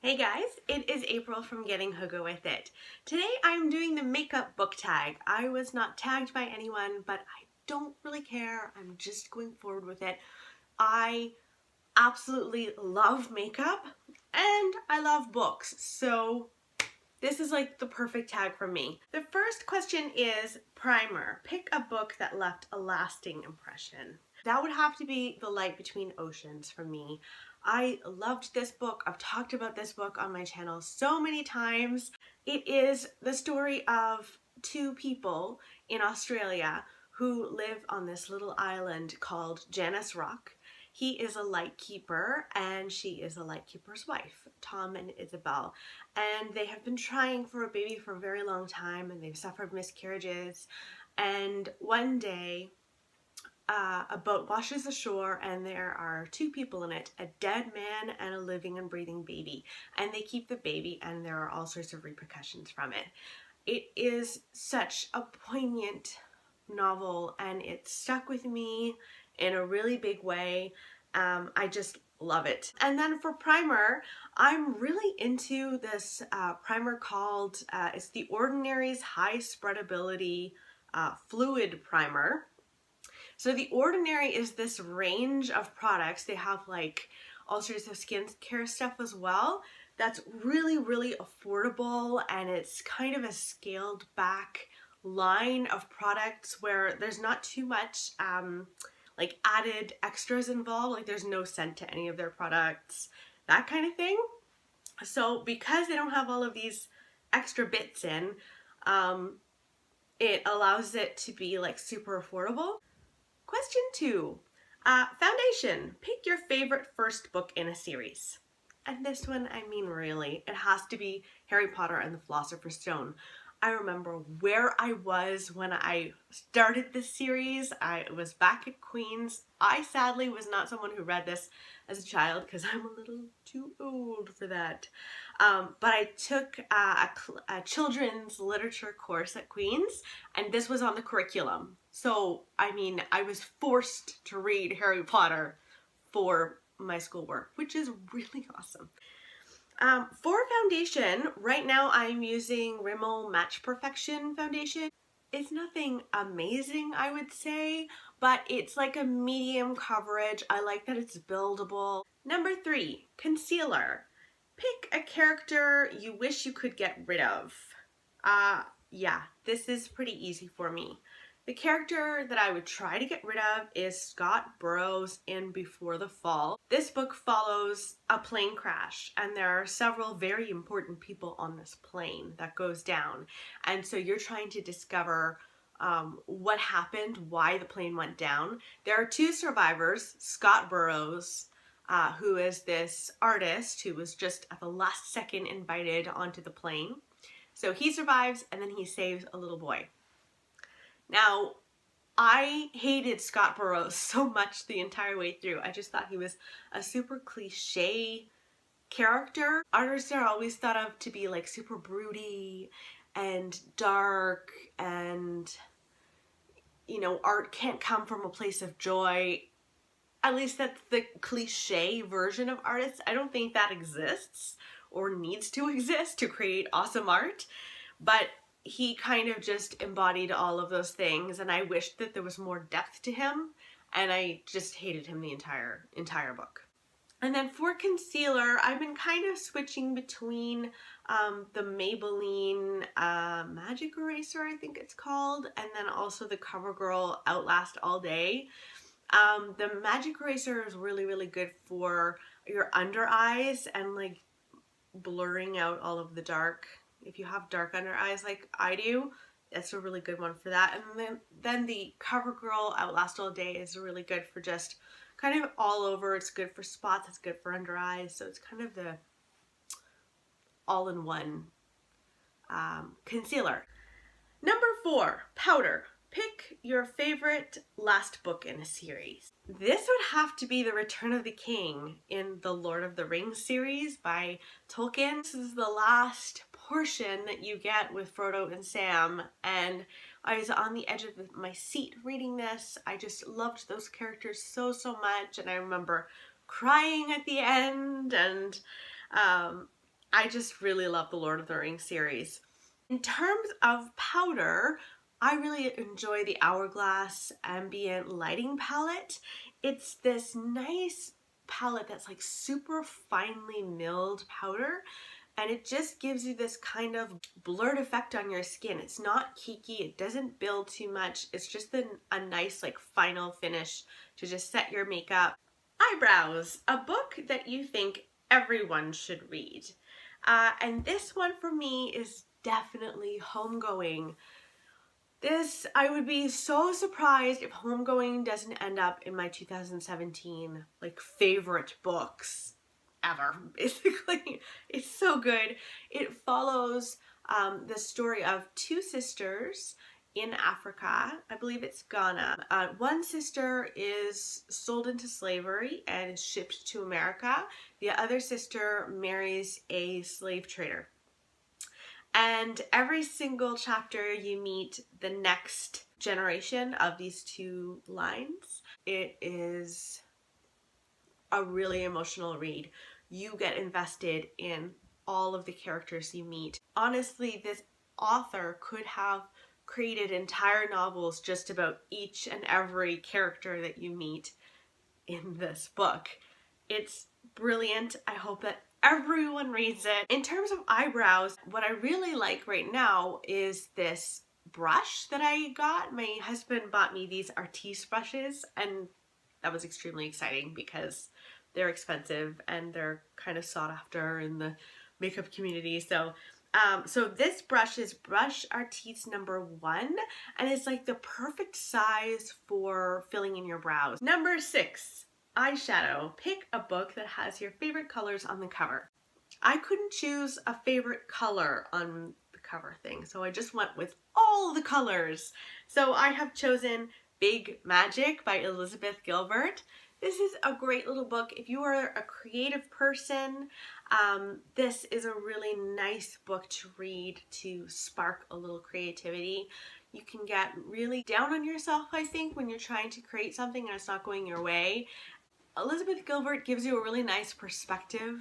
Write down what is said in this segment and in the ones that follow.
Hey guys, it is April from Getting Hogo With It. Today I'm doing the makeup book tag. I was not tagged by anyone, but I don't really care. I'm just going forward with it. I absolutely love makeup and I love books, so this is like the perfect tag for me. The first question is primer. Pick a book that left a lasting impression. That would have to be The Light Between Oceans for me. I loved this book. I've talked about this book on my channel so many times. It is the story of two people in Australia who live on this little island called Janus Rock. He is a lightkeeper and she is a lightkeeper's wife, Tom and Isabel. And they have been trying for a baby for a very long time and they've suffered miscarriages. And one day, a boat washes ashore and there are two people in it, a dead man and a living and breathing baby. And they keep the baby and there are all sorts of repercussions from it. It is such a poignant novel and it stuck with me in a really big way. I just love it. And then for primer, I'm really into this primer called, it's the Ordinary's High Spreadability Fluid Primer. So The Ordinary is this range of products. They have like all sorts of skincare stuff as well. That's really, really affordable and it's kind of a scaled back line of products where there's not too much like added extras involved. Like there's no scent to any of their products, that kind of thing. So because they don't have all of these extra bits in, it allows it to be like super affordable. Question 2. Foundation. Pick your favorite first book in a series. And this one, I mean really, it has to be Harry Potter and the Philosopher's Stone. I remember where I was when I started this series. I was back at Queen's. I sadly was not someone who read this as a child because I'm a little too old for that. But I took a children's literature course at Queen's and this was on the curriculum. So, I mean, I was forced to read Harry Potter for my schoolwork, which is really awesome. For foundation, right now I'm using Rimmel Match Perfection foundation. It's nothing amazing, I would say, but it's like a medium coverage. I like that it's buildable. Number 3, concealer. Pick a character you wish you could get rid of. Yeah, this is pretty easy for me. The character that I would try to get rid of is Scott Burrows in Before the Fall. This book follows a plane crash and there are several very important people on this plane that goes down. And so you're trying to discover what happened, why the plane went down. There are two survivors, Scott Burrows, who is this artist who was just at the last second invited onto the plane. So he survives and then he saves a little boy. Now, I hated Scott Burrows so much the entire way through. I just thought he was a super cliche character. Artists are always thought of to be like super broody and dark and, you know, art can't come from a place of joy. At least that's the cliche version of artists. I don't think that exists or needs to exist to create awesome art, but he kind of just embodied all of those things and I wished that there was more depth to him and I just hated him the entire book. And then for concealer, I've been kind of switching between the Maybelline Magic Eraser, I think it's called, and then also the Covergirl Outlast All Day. The Magic Eraser is really, really good for your under eyes and like blurring out all of the dark. If you have dark under eyes like I do, that's a really good one for that. And then the Covergirl Outlast All Day is really good for just kind of all over. It's good for spots, it's good for under eyes, so it's kind of the all-in-one concealer. Number 4, powder. Pick your favorite last book in a series. This would have to be The Return of the King in the Lord of the Rings series by Tolkien. This is the last portion that you get with Frodo and Sam, and I was on the edge of my seat reading this. I just loved those characters so much, and I remember crying at the end, and I just really love the Lord of the Rings series. In terms of powder, I really enjoy the Hourglass Ambient lighting palette. It's this nice palette that's like super finely milled powder, and it just gives you this kind of blurred effect on your skin. It's not cakey, it doesn't build too much. It's just a nice like final finish to just set your makeup. Eyebrows, a book that you think everyone should read. And this one for me is definitely Homegoing. This, I would be so surprised if Homegoing doesn't end up in my 2017 like favorite books ever, basically. It's so good. It follows the story of two sisters in Africa. I believe it's Ghana. One sister is sold into slavery and is shipped to America. The other sister marries a slave trader. And every single chapter you meet the next generation of these two lines. It is a really emotional read. You get invested in all of the characters you meet. Honestly, this author could have created entire novels just about each and every character that you meet in this book. It's brilliant. I hope that everyone reads it. In terms of eyebrows, what I really like right now is this brush that I got. My husband bought me these Artis brushes, and that was extremely exciting because they're expensive and they're kind of sought after in the makeup community. So this brush is Brush Artis number 1, and it's like the perfect size for filling in your brows. Number 6, eyeshadow. Pick a book that has your favorite colors on the cover. I couldn't choose a favorite color on the cover thing, so I just went with all the colors. So I have chosen Big Magic by Elizabeth Gilbert. This is a great little book. If you are a creative person, this is a really nice book to read to spark a little creativity. You can get really down on yourself, I think, when you're trying to create something and it's not going your way. Elizabeth Gilbert gives you a really nice perspective,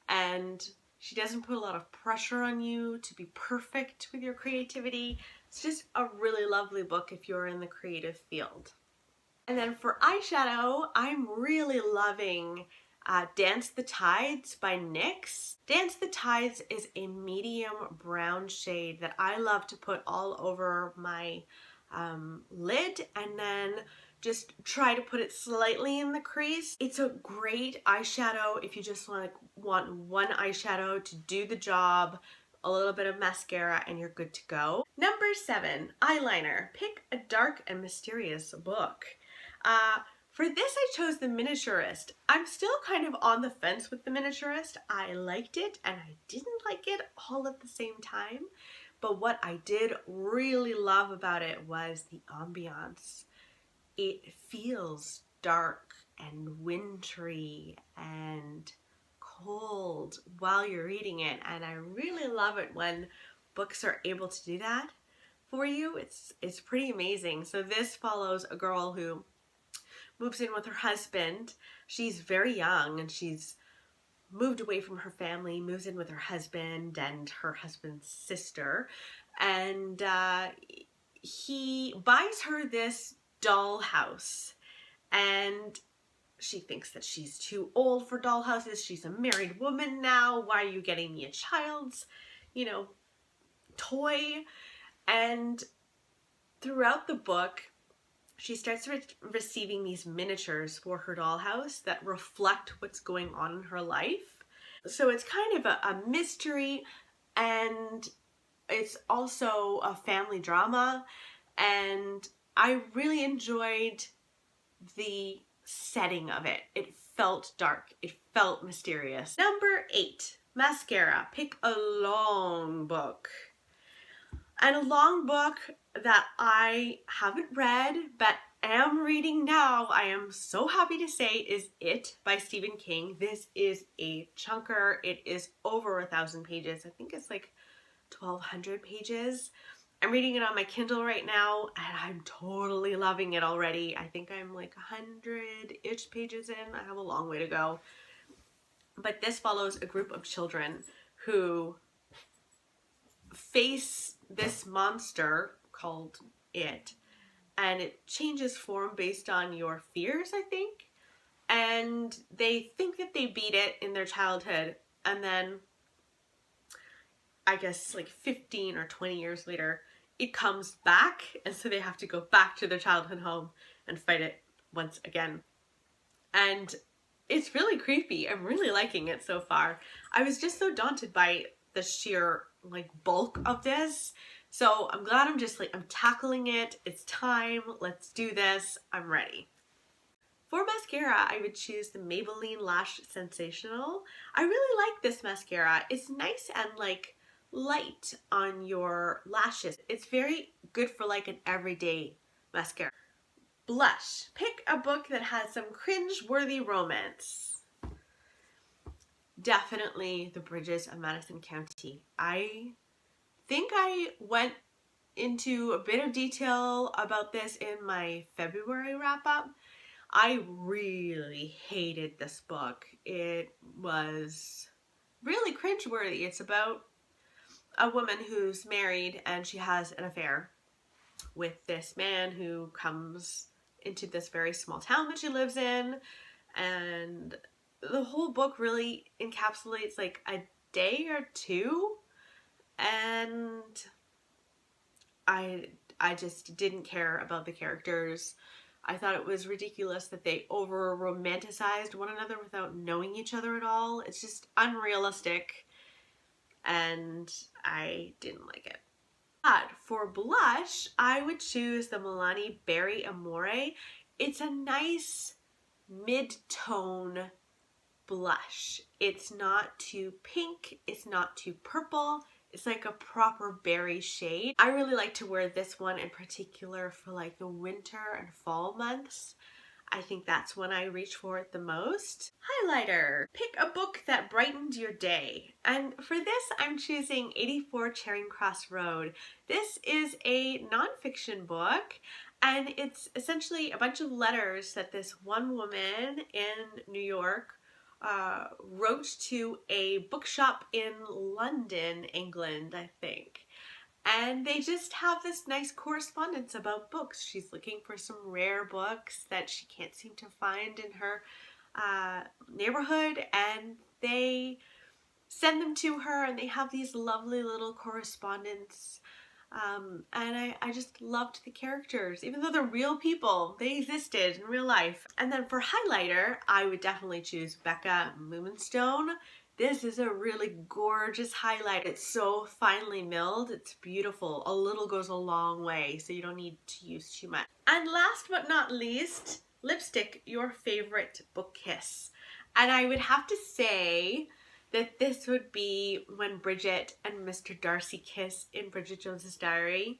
and she doesn't put a lot of pressure on you to be perfect with your creativity. It's just a really lovely book if you're in the creative field. And then for eyeshadow, I'm really loving Dance the Tides by NYX. Dance the Tides is a medium brown shade that I love to put all over my lid and then just try to put it slightly in the crease. It's a great eyeshadow if you just want one eyeshadow to do the job, a little bit of mascara, and you're good to go. Number 7, eyeliner. Pick a dark and mysterious book. For this I chose The Miniaturist. I'm still kind of on the fence with The Miniaturist. I liked it and I didn't like it all at the same time. But what I did really love about it was the ambiance. It feels dark and wintry and cold while you're reading it, and I really love it when books are able to do that for you. It's pretty amazing. So this follows a girl who moves in with her husband. She's very young and she's moved away from her family, moves in with her husband and her husband's sister, and he buys her this dollhouse, and she thinks that she's too old for dollhouses. She's a married woman now. Why are you getting me a child's, toy? And throughout the book, she starts receiving these miniatures for her dollhouse that reflect what's going on in her life. So it's kind of a mystery, and it's also a family drama, and I really enjoyed the setting of it. It felt dark. It felt mysterious. Number 8, mascara. Pick a long book. And a long book that I haven't read but am reading now, I am so happy to say, is It by Stephen King. This is a chunker. It is over 1,000 pages. I think it's like 1,200 pages. I'm reading it on my right now and I'm totally loving it already. I think I'm like 100-ish pages in. I have a long way to go. But this follows a group of children who face this monster called It, and it changes form based on your fears, I think. And they think that they beat it in their childhood, and then I guess like 15 or 20 years later, it comes back, and so they have to go back to their childhood home and fight it once again. And it's really creepy. I'm really liking it so far. I was just so daunted by the sheer like bulk of this. So I'm glad I'm tackling it. It's time. Let's do this. I'm ready. For mascara, I would choose the Maybelline Lash Sensational. I really like this mascara. It's nice and like light on your lashes. It's very good for like an everyday mascara. Blush. Pick a book that has some cringe-worthy romance. Definitely The Bridges of Madison County. I think I went into a bit of detail about this in my February wrap-up. I really hated this book. It was really cringe-worthy. It's about a woman who's married and she has an affair with this man who comes into this very small town that she lives in, and the whole book really encapsulates like a day or two, and I just didn't care about the characters. I thought it was ridiculous that they over romanticized one another without knowing each other at all. It's just unrealistic, and I didn't like it. But for blush, I would choose the Milani Berry Amore. It's a nice mid-tone blush. It's not too pink, it's not too purple, it's like a proper berry shade. I really like to wear this one in particular for like the winter and fall months. I think that's when I reach for it the most. Highlighter. Pick a book that brightened your day. And for this, I'm choosing 84 Charing Cross Road. This is a nonfiction book, and it's essentially a bunch of letters that this one woman in New York wrote to a bookshop in London, England, I think. And they just have this nice correspondence about books. She's looking for some rare books that she can't seem to find in her neighborhood, and they send them to her, and they have these lovely little correspondence. And I just loved the characters. Even though they're real people, they existed in real life. And then for highlighter, I would definitely choose Becca Moonstone. This is a really gorgeous highlight. It's so finely milled. It's beautiful. A little goes a long way, so you don't need to use too much. And last but not least, lipstick, your favorite book kiss. And I would have to say that this would be when Bridget and Mr. Darcy kiss in Bridget Jones's Diary.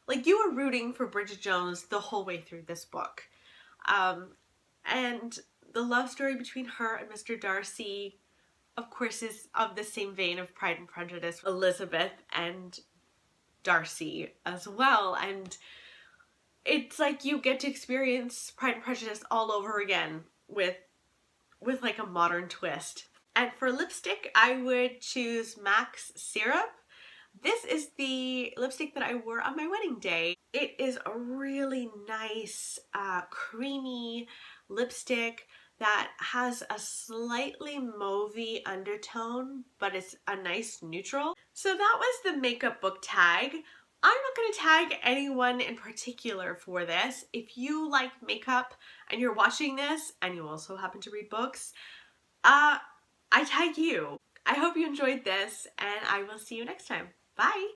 Like, you were rooting for Bridget Jones the whole way through this book. And the love story between her and Mr. Darcy, of course, is of the same vein of Pride and Prejudice, Elizabeth and Darcy as well. And it's like you get to experience Pride and Prejudice all over again with like a modern twist. And for lipstick, I would choose MAC's Syrup. This is the lipstick that I wore on my wedding day. It is a really nice, creamy lipstick that has a slightly mauvey undertone, but it's a nice neutral. So that was the makeup book tag. I'm not going to tag anyone in particular for this. If you like makeup and you're watching this and you also happen to read books, I tag you. I hope you enjoyed this, and I will see you next time. Bye!